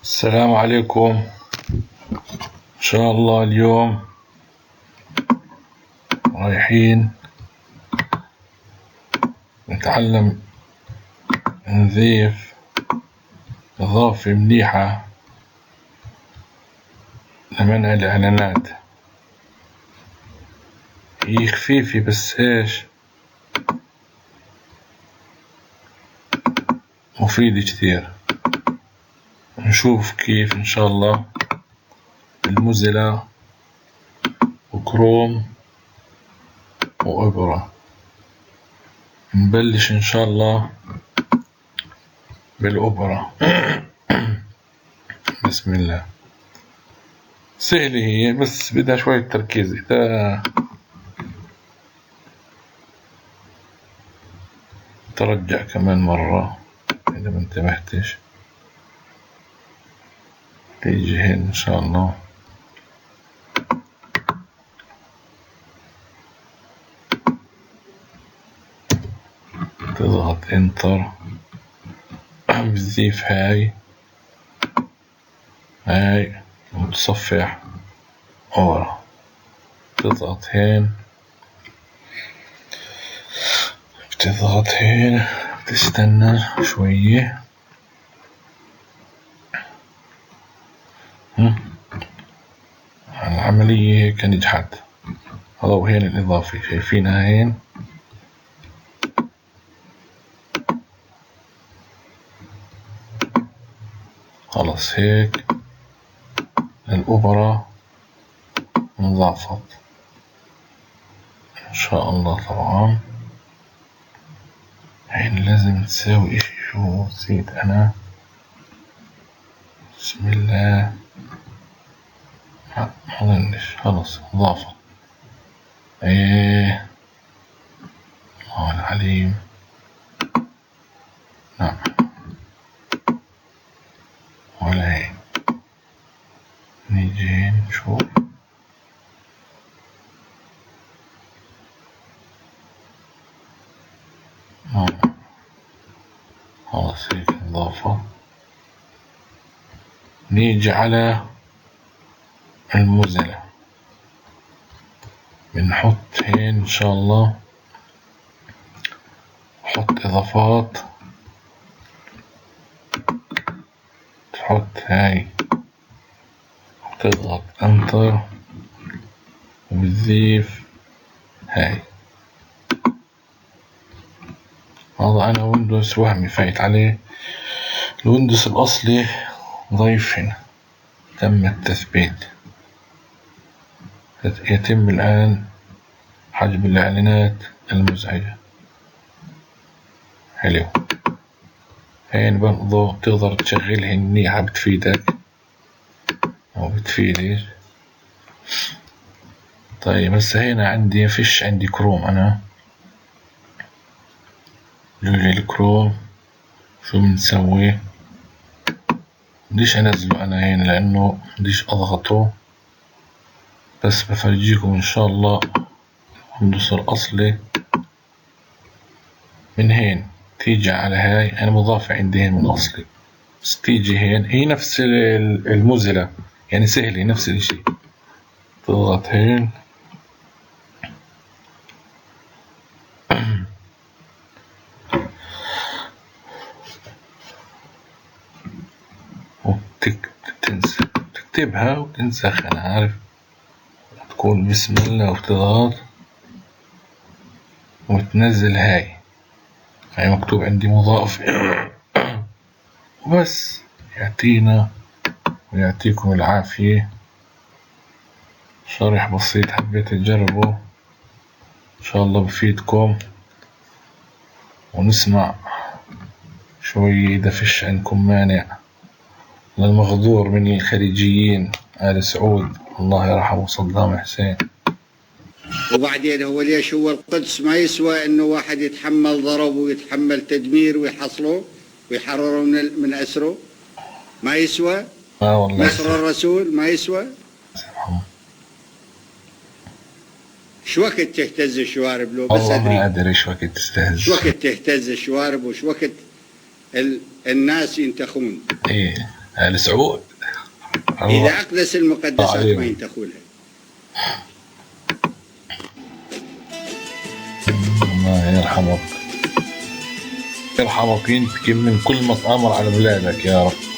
السلام عليكم. إن شاء الله اليوم رايحين نتعلم نضيف إضافة مليحة لمنع الإعلانات. هي خفيفة بس إيش مفيدة كتير. نشوف كيف إن شاء الله الموزيلا وكروم وأوبرا. نبلش إن شاء الله بالأوبرا. بسم الله. سهلة هي بس بدها شوية تركيز. إذا ترجع كمان مرة إذا ما انتبهتش. تيجي هنا إن شاء الله تضغط انتر. بتضيف هاي وتصفح ورا. تضغط هين، بتضغط هين، بتستنى شوية. العملية هيك نجحت. هذا وهين الإضافة شايفينها هين. خلص هيك الأوبرا انضافت إن شاء الله. طبعا هين لازم تساوي إشي. شو نسيت أنا؟ بسم الله. ما ظنش. خلص انضافت. الله العليم. نعم ولا هي. نيجي نشوف. خلاص هيك إضافة. نيجي على الموزيلا. بنحط هين إن شاء الله. حط إضافات. تحط هاي وتضغط انتر وبتضيف هاي. هذا أنا ويندوز وهمي فايت عليه. الويندوز الأصلي ضيف هنا. تم التثبيت. يتم الآن حجب الإعلانات المزعجة. حلو. هين برضو تقدر تشغلها منيحة. بتفيدك أو بتفيدك. طيب هسه هنا عندي فيش عندي كروم. أنا جوجل كروم شو بنسوي؟ بديش أنزله أنا هنا لأنه بديش أضغطه، بس بفرجيكم إن شاء الله الويندوز الأصلي. من هين تيجي على هاي. أنا مضافة عندي هين من أصلي، بس تيجي هين هي نفس الموزيلا يعني سهلة نفس الشيء. تضغط هين تكتبها وتنسخ. أنا عارف. تقول بسم الله وتضغط وتنزل هاي مكتوب عندي مضاف. وبس. يعطينا ويعطيكم العافية. شرح بسيط حبيت تجربه. إن شاء الله بفيدكم. ونسمع شوية إذا فيش عندكم مانع للمغدور من الخليجيين آل سعود الله يرحمه صدام حسين. وبعدين هو ليش هو القدس ما يسوى انه واحد يتحمل ضرب ويتحمل تدمير ويحصله ويحرره من اسره؟ ما يسوى؟ والله نصر الرسول ما يسوى؟ شو وقت تهتز الشوارب له؟ بس والله ما ادري شو وقت تستهز. شو وقت تهتز الشوارب وشو وقت الناس ينتخون. ايه آل سعود. إذا أقدس المقدسات عليهم. ما ينتخوا لها. الله يرحمك، يرحمك ينتقم من كل ما تآمر على بلادك يا رب.